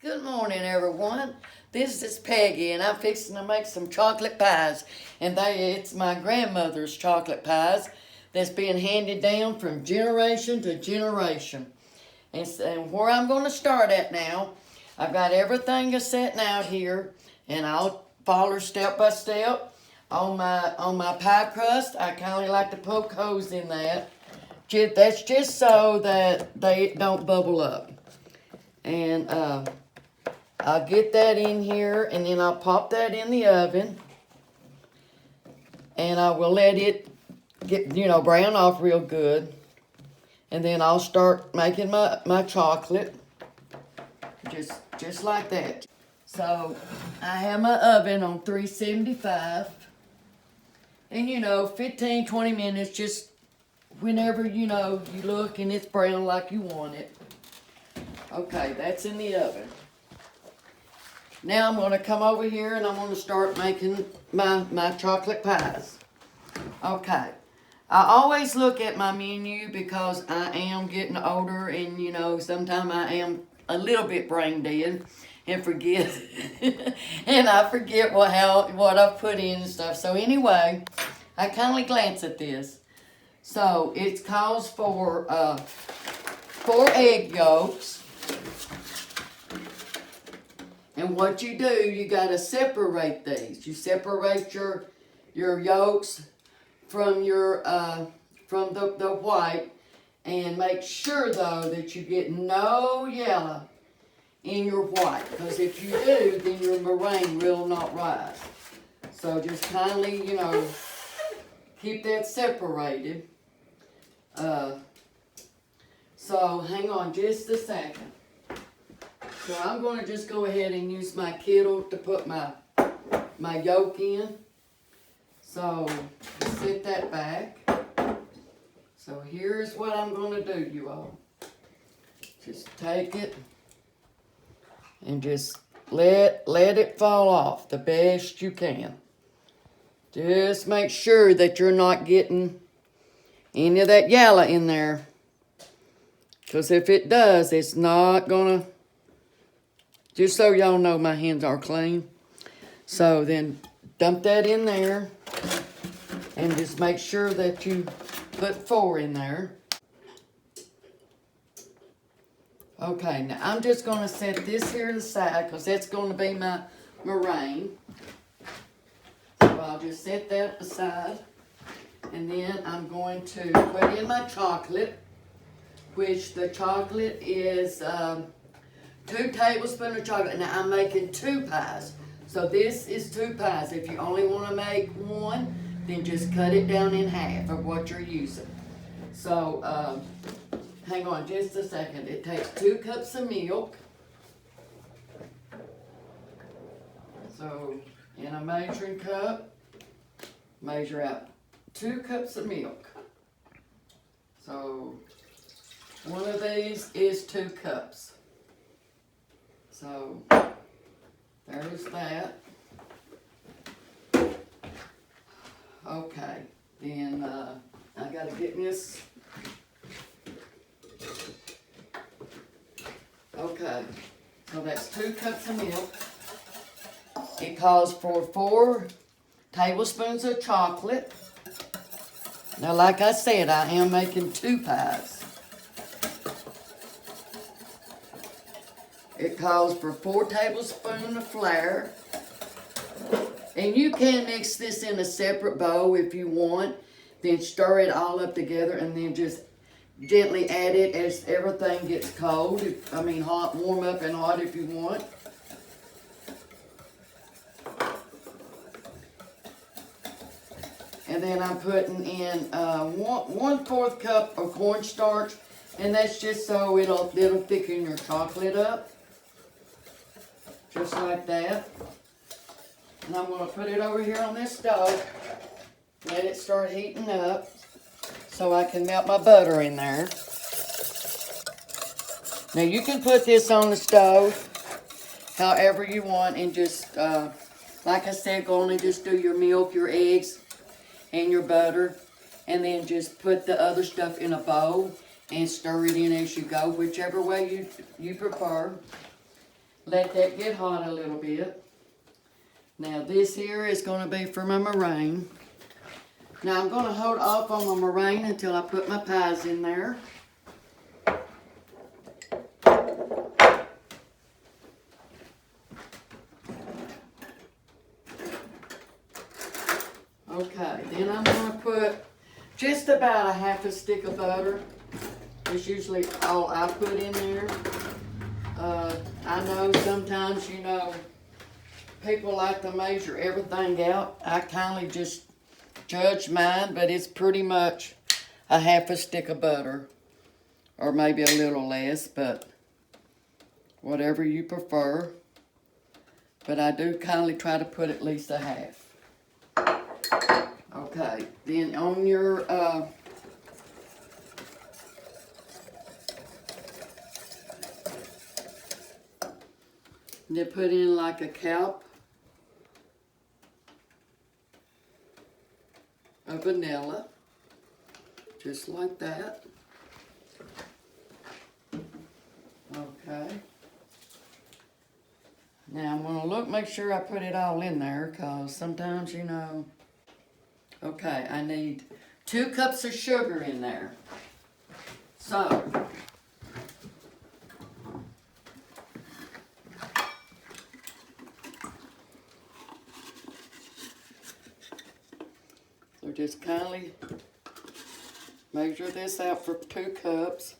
Good morning, everyone. This is Peggy, and I'm fixing to make some chocolate pies. And it's my grandmother's chocolate pies that's being handed down from generation to generation. And where I'm going to start at now, I've got everything setting out here, and I'll follow step by step. On my pie crust, I kind of like to poke holes in that. That's just so that they don't bubble up. And I'll get that in here, and then I'll pop that in the oven, and I will let it get, brown off real good. And then I'll start making my chocolate, just like that. So I have my oven on 375, and 15, 20 minutes, just whenever, you look and it's brown like you want it. Okay, that's in the oven. Now I'm going to come over here and I'm going to start making my chocolate pies. Okay. I always look at my menu because I am getting older, and sometimes I am a little bit brain dead and forget and I forget what I've put in and stuff. So anyway, I kindly glance at this. So it calls for 4 egg yolks. And what you do, you got to separate these. You separate your yolks from from the white, and make sure though that you get no yellow in your white, because if you do, then your meringue will not rise. So just kindly, keep that separated. So hang on just a second. So I'm going to just go ahead and use my kettle to put my yolk in. So set that back. So here's what I'm going to do, you all. Just take it and just let it fall off the best you can. Just make sure that you're not getting any of that yellow in there. Because if it does, it's not going to. Just so y'all know, my hands are clean. So then dump that in there. And just make sure that you put 4 in there. Okay, now I'm just going to set this here to the side, because that's going to be my meringue. So I'll just set that aside. And then I'm going to put in my chocolate, which the chocolate is 2 tablespoons of chocolate. Now I'm making 2 pies. So this is 2 pies. If you only want to make 1, then just cut it down in half of what you're using. So hang on just a second. It takes 2 cups of milk. So in a measuring cup, measure out 2 cups of milk. So one of these is 2 cups. So there's that. Okay, then I gotta get this. Okay, so that's 2 cups of milk. It calls for 4 tablespoons of chocolate. Now, like I said, I am making 2 pies. It calls for 4 tablespoons of flour. And you can mix this in a separate bowl if you want. Then stir it all up together, and then just gently add it as everything gets cold. Hot, warm up and hot if you want. And then I'm putting in 1/4 cup of cornstarch, and that's just so it'll thicken your chocolate up. Just like that. And I'm going to put it over here on this stove. Let it start heating up so I can melt my butter in there. Now you can put this on the stove however you want, and just, like I said, go on and just do your milk, your eggs, and your butter. And then just put the other stuff in a bowl and stir it in as you go, whichever way you prefer. Let that get hot a little bit. Now this here is going to be for my meringue. Now I'm going to hold off on my meringue until I put my pies in there. Okay, then I'm going to put just about a half a stick of butter. It's usually all I put in there. I know sometimes, you know, people like to measure everything out. I kindly just judge mine, but it's pretty much a half a stick of butter. Or maybe a little less, but whatever you prefer. But I do kindly try to put at least a half. Okay, then on your then put in like a cup of vanilla, just like that. Okay. Now I'm gonna make sure I put it all in there, because sometimes, you know. Okay, I need 2 cups of sugar in there. So just kindly measure this out for 2 cups.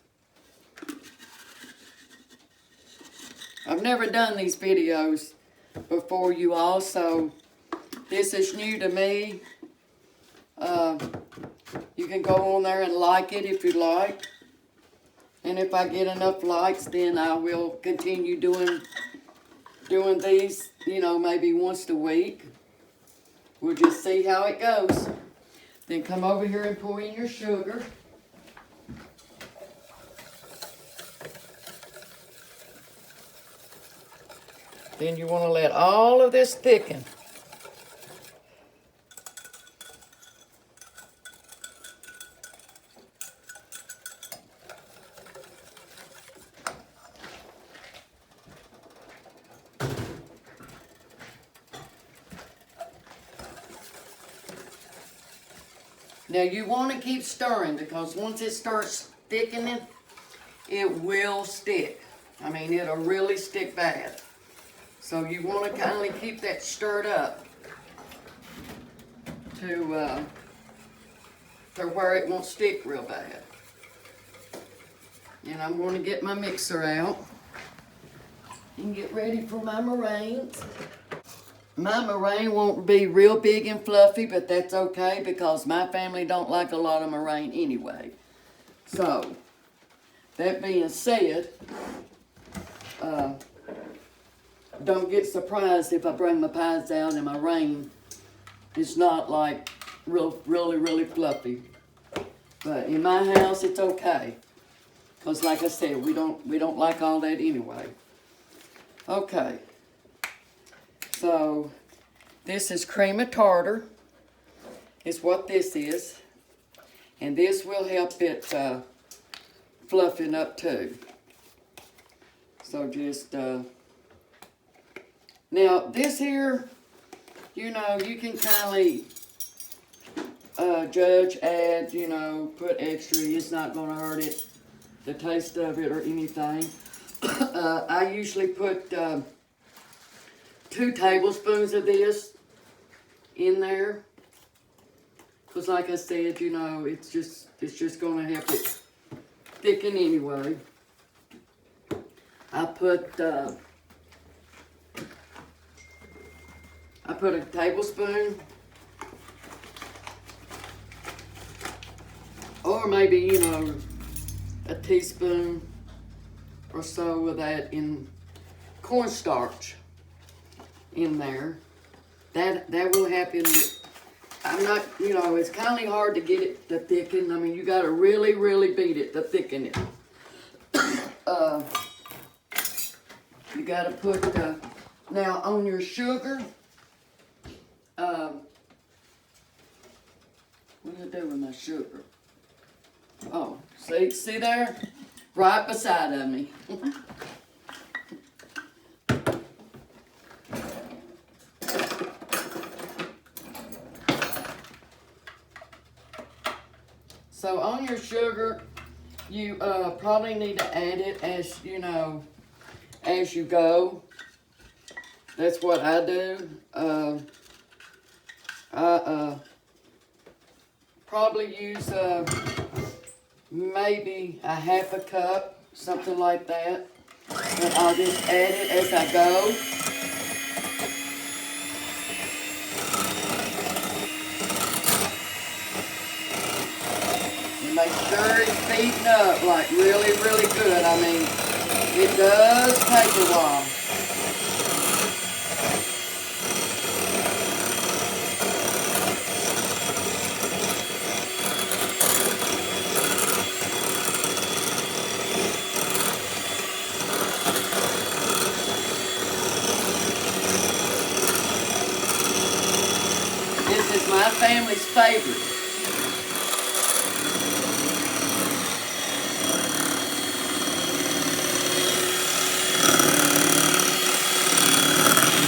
I've never done these videos before you all, so this is new to me. You can go on there and like it if you like. And if I get enough likes, then I will continue doing these, you know, maybe once a week. We'll just see how it goes. Then come over here and pour in your sugar. Then you want to let all of this thicken. Now you want to keep stirring, because once it starts thickening, it will stick. I mean, it'll really stick bad. So you want to kindly keep that stirred up to where it won't stick real bad. And I'm going to get my mixer out and get ready for my meringues. My meringue won't be real big and fluffy, but that's okay, because my family don't like a lot of meringue anyway. So, that being said, don't get surprised if I bring my pies out and my meringue is not like really fluffy. But in my house, it's okay, because like I said, we don't like all that anyway. Okay. So, this is cream of tartar, is what this is. And this will help it fluffing up too. So just, now this here, you know, you can kindly judge, add, you know, put extra. It's not going to hurt it, the taste of it or anything. I usually put 2 tablespoons of this in there, because like I said, you know, it's just going to help it thicken anyway. I put a tablespoon, or maybe, you know, a teaspoon or so of that in cornstarch in there. That will happen. I'm not, you know, it's kind of hard to get it to thicken. I mean, you got to really beat it to thicken it. You got to put, now on your sugar, what did I do with my sugar? Oh, see there? Right beside of me. extra sugar, you probably need to add it as, you know, as you go. That's what I do. I probably use maybe a half a cup, something like that. And I'll just add it as I go. And make sure it's beaten up like really, really good. I mean, it does take a while. This is my family's favorite.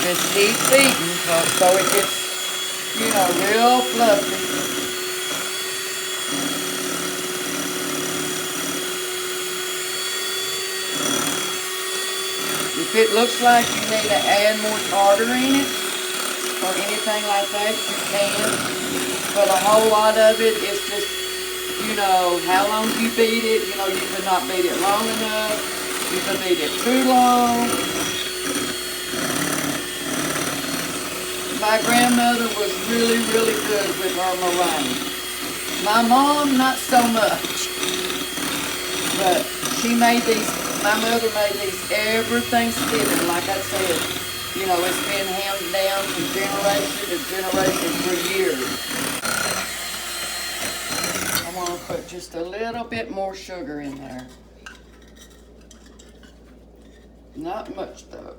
Just keep beating so it gets, you know, real fluffy. If it looks like you need to add more tartar in it, or anything like that, you can. But a whole lot of it is just, you know, how long you beat it. You know, you could not beat it long enough. You could beat it too long. My grandmother was really, really good with her meringue. My mom, not so much. But she made these, my mother made these every Thanksgiving, like I said. You know, it's been handed down from generation to generation for years. I want to put just a little bit more sugar in there. Not much though.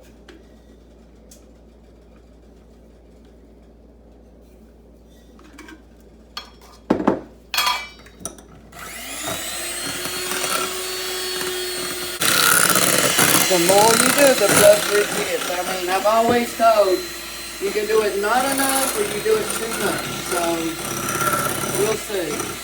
The more you do, the fluffier it gets. I mean, I've always told you can do it not enough or you do it too much. So, we'll see.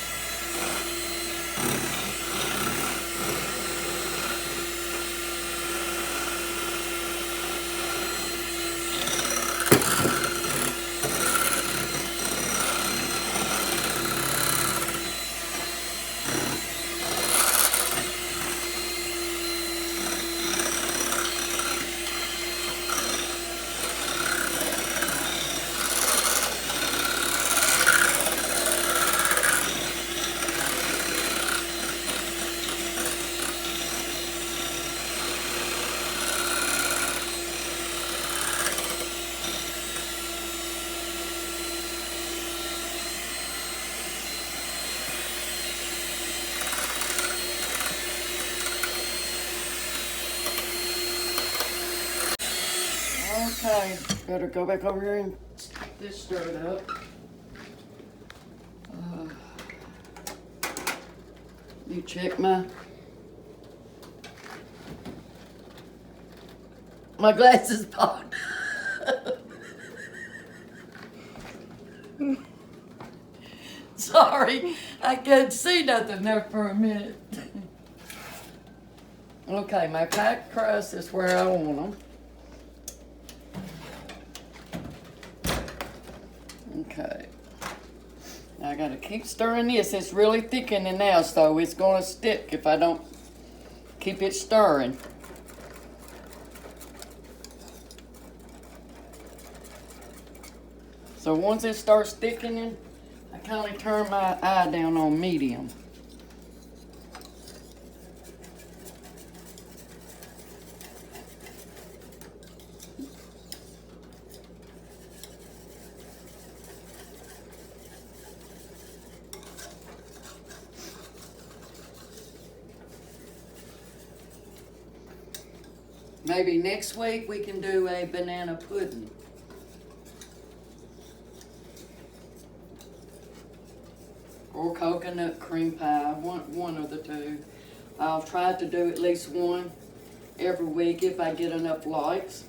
Okay, better go back over here and get this stirred up. You check my glasses popped. Sorry, I couldn't see nothing there for a minute. Okay, my packed crust is where I want them. Okay. Now I gotta keep stirring this. It's really thickening now, so it's gonna stick if I don't keep it stirring. So once it starts thickening, I kind of turn my eye down on medium. Maybe next week we can do a banana pudding. Or coconut cream pie, one of the two. I'll try to do at least one every week if I get enough likes.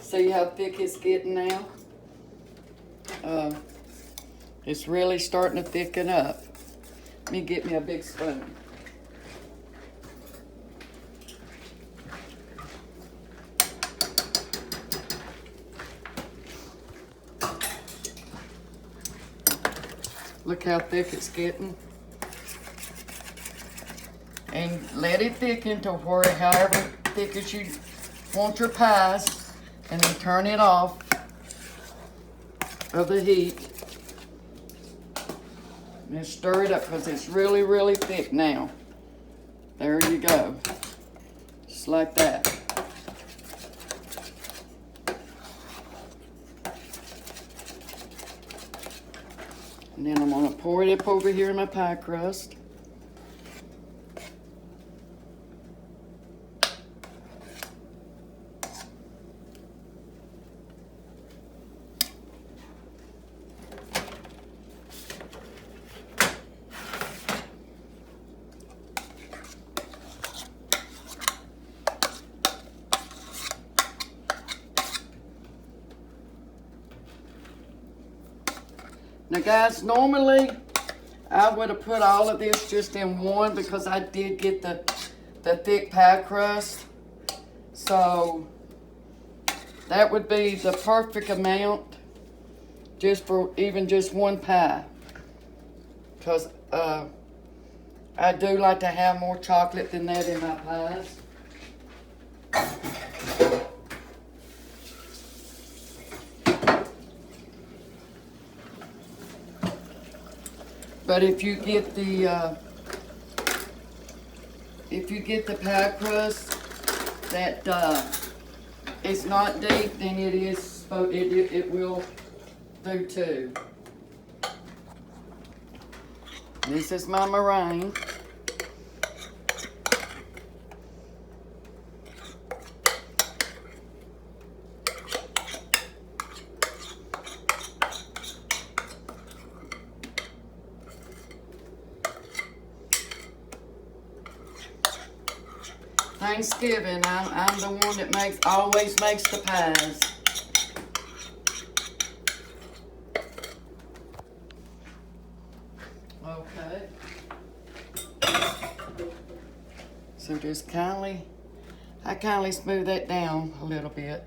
See how thick it's getting now? It's really starting to thicken up. Let me get me a big spoon. Look how thick it's getting. And let it thicken to where however thick as you want your pies, and then turn it off of the heat. And stir it up because it's really, really thick now. There you go. Just like that. And then I'm gonna pour it up over here in my pie crust. Now guys, normally I would have put all of this just in one because I did get the thick pie crust. So that would be the perfect amount just for even just one pie. Because I do like to have more chocolate than that in my pies. But if you get the pie crust that it's not deep, then it will do too. This is my meringue. Thanksgiving, I'm the one that always makes the pies. Okay. So just I kindly smooth that down a little bit.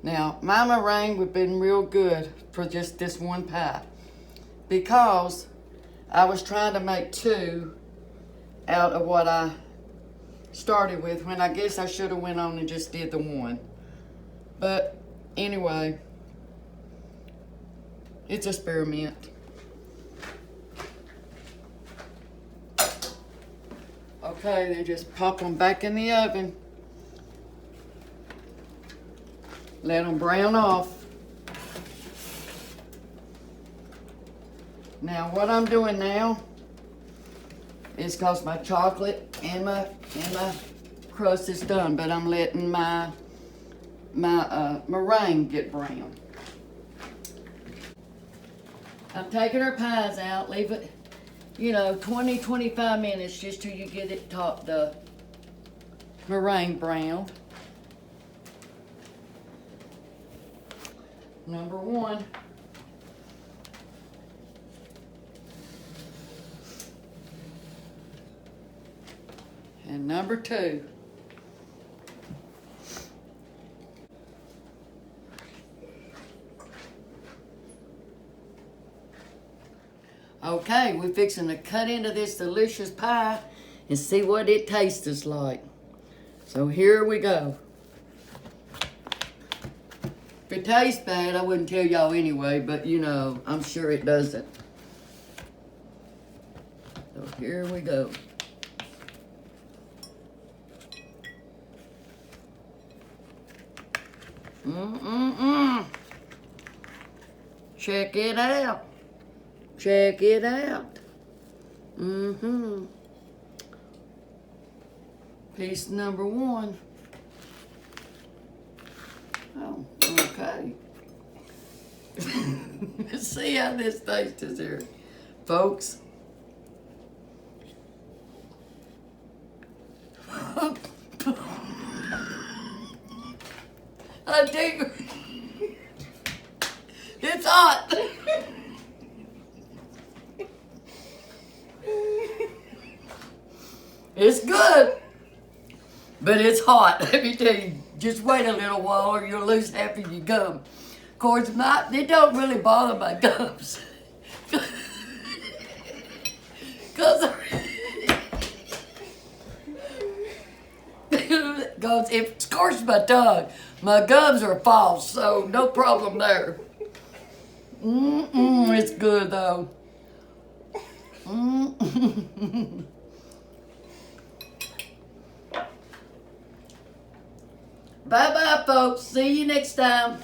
Now, my meringue would have been real good for just this one pie because I was trying to make two out of what I started with, when I guess I should have went on and just did the one. But anyway, it's experiment. Okay, then just pop them back in the oven. Let them brown off. Now what I'm doing now is because my chocolate and my crust is done, but I'm letting my meringue get brown. I'm taking our pies out, leave it, 20, 25 minutes just till you get it the meringue browned. Number one. And number two. Okay, we're fixing to cut into this delicious pie and see what it tastes like. So here we go. If it tastes bad, I wouldn't tell y'all anyway, but I'm sure it doesn't. So here we go. Check it out. Check it out. Piece number one. Oh, okay. Let's see how this tastes here, folks. I think hot. It's good, but it's hot. Let me tell you, just wait a little while or you'll lose half of your gum. Of course, it don't really bother my gums. Because if it scorches my tongue, my gums are false, so no problem there. It's good though. Bye-bye, folks. See you next time.